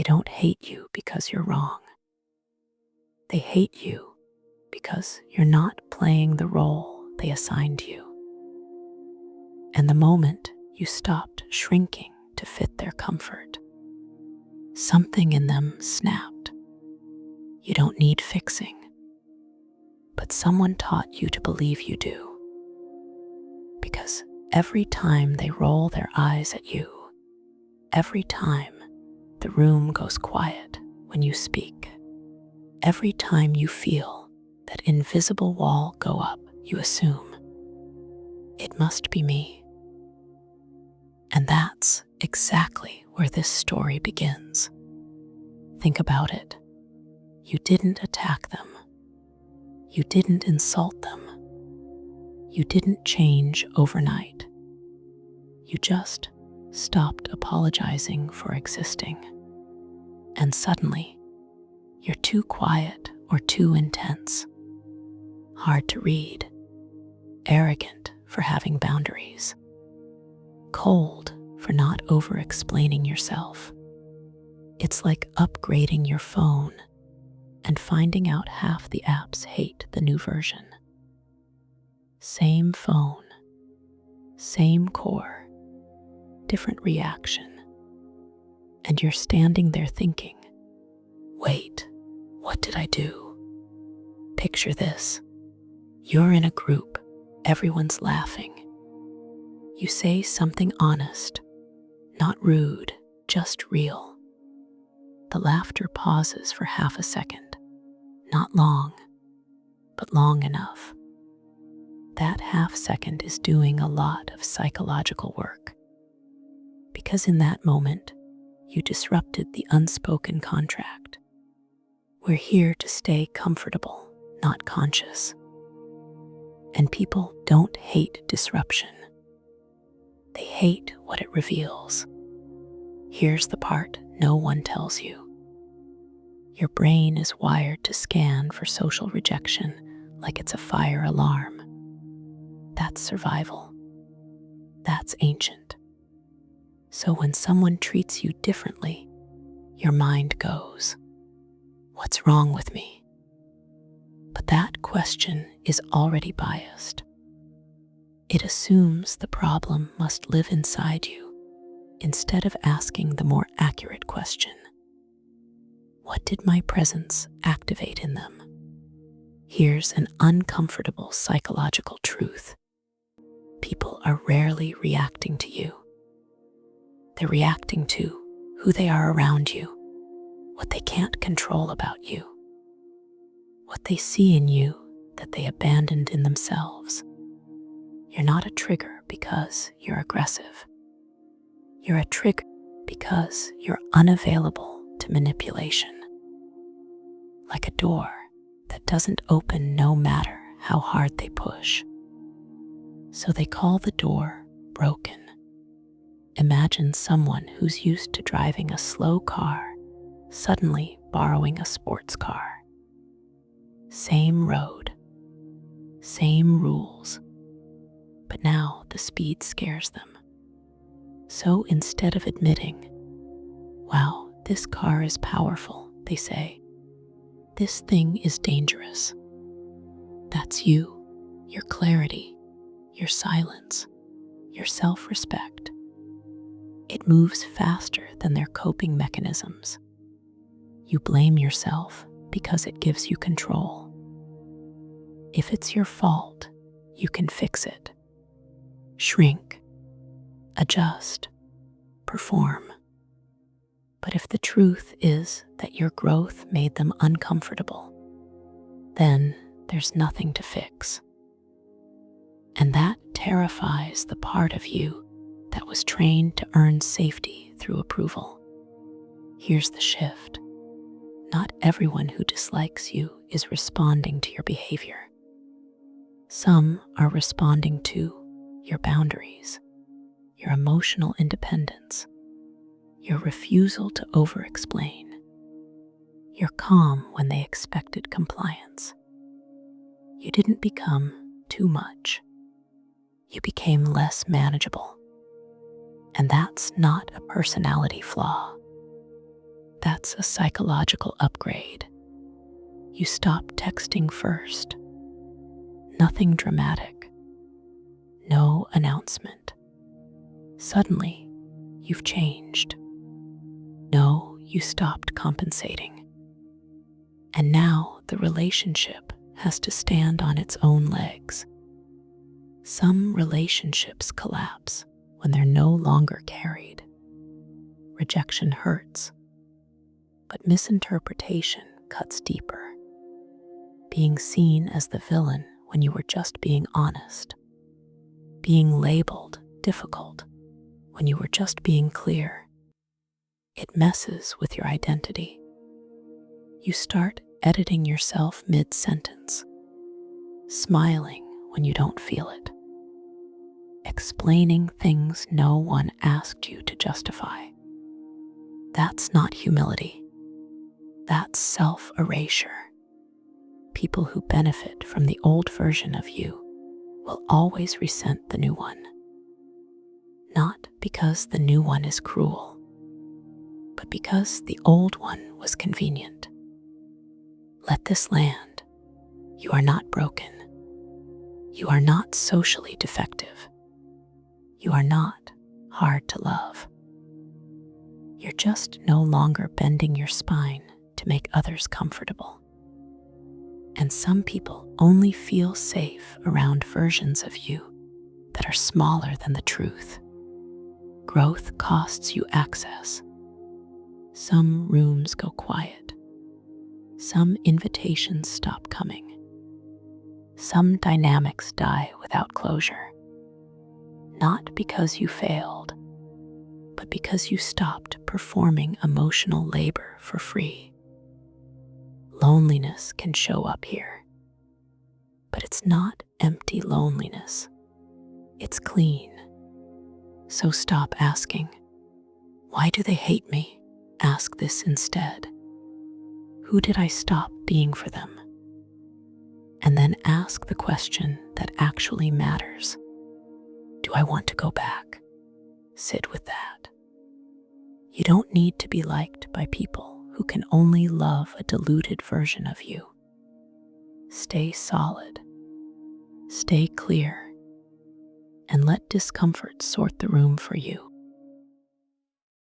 They don't hate you because you're wrong. They hate you because you're not playing the role they assigned you. And the moment you stopped shrinking to fit their comfort, something in them snapped. You don't need fixing, but someone taught you to believe you do. Because every time they roll their eyes at you, every time the room goes quiet when you speak, every time you feel that invisible wall go up, you assume, it must be me. And that's exactly where this story begins. Think about it. You didn't attack them. You didn't insult them. You didn't change overnight. You just stopped apologizing for existing. And suddenly, you're too quiet or too intense, hard to read, arrogant for having boundaries, cold for not over-explaining yourself. It's like upgrading your phone and finding out half the apps hate the new version. Same phone, same core, different reaction. And you're standing there thinking, wait, what did I do? Picture this. You're in a group, everyone's laughing. You say something honest, not rude, just real. The laughter pauses for half a second, not long, but long enough. That half second is doing a lot of psychological work. Because in that moment, you disrupted the unspoken contract. We're here to stay comfortable, not conscious. And people don't hate disruption. They hate what it reveals. Here's the part no one tells you. Your brain is wired to scan for social rejection like it's a fire alarm. That's survival. That's ancient. So when someone treats you differently, your mind goes, what's wrong with me? But that question is already biased. It assumes the problem must live inside you, instead of asking the more accurate question. What did my presence activate in them? Here's an uncomfortable psychological truth. People are rarely reacting to you. They're reacting to who they are around you, what they can't control about you, what they see in you that they abandoned in themselves. You're not a trigger because you're aggressive. You're a trigger because you're unavailable to manipulation. Like a door that doesn't open no matter how hard they push. So they call the door broken. Imagine someone who's used to driving a slow car suddenly borrowing a sports car. Same road, same rules, but now the speed scares them. So instead of admitting, wow, this car is powerful, they say, this thing is dangerous. That's you, your clarity, your silence, your self-respect. It moves faster than their coping mechanisms. You blame yourself because it gives you control. If it's your fault, you can fix it. Shrink, adjust, perform. But if the truth is that your growth made them uncomfortable, then there's nothing to fix. And that terrifies the part of you that was trained to earn safety through approval. Here's the shift. Not everyone who dislikes you is responding to your behavior. Some are responding to your boundaries, your emotional independence, your refusal to over-explain, your calm when they expected compliance. You didn't become too much. You became less manageable. And that's not a personality flaw. That's a psychological upgrade. You stop texting first. Nothing dramatic. No announcement. Suddenly, you've changed. No, you stopped compensating. And now the relationship has to stand on its own legs. Some relationships collapse when they're no longer carried. Rejection hurts, but misinterpretation cuts deeper. Being seen as the villain when you were just being honest. Being labeled difficult when you were just being clear. It messes with your identity. You start editing yourself mid-sentence, smiling when you don't feel it, explaining things no one asked you to justify. That's not humility. That's self-erasure. People who benefit from the old version of you will always resent the new one. Not because the new one is cruel, but because the old one was convenient. Let this land. You are not broken. You are not socially defective. You are not hard to love. You're just no longer bending your spine to make others comfortable. And some people only feel safe around versions of you that are smaller than the truth. Growth costs you access. Some rooms go quiet. Some invitations stop coming. Some dynamics die without closure. Not because you failed, but because you stopped performing emotional labor for free. Loneliness can show up here, but it's not empty loneliness. It's clean. So stop asking, why do they hate me? Ask this instead. Who did I stop being for them? And then ask the question that actually matters. Do I want to go back? Sit with that. You don't need to be liked by people who can only love a diluted version of you. Stay solid. Stay clear. And let discomfort sort the room for you.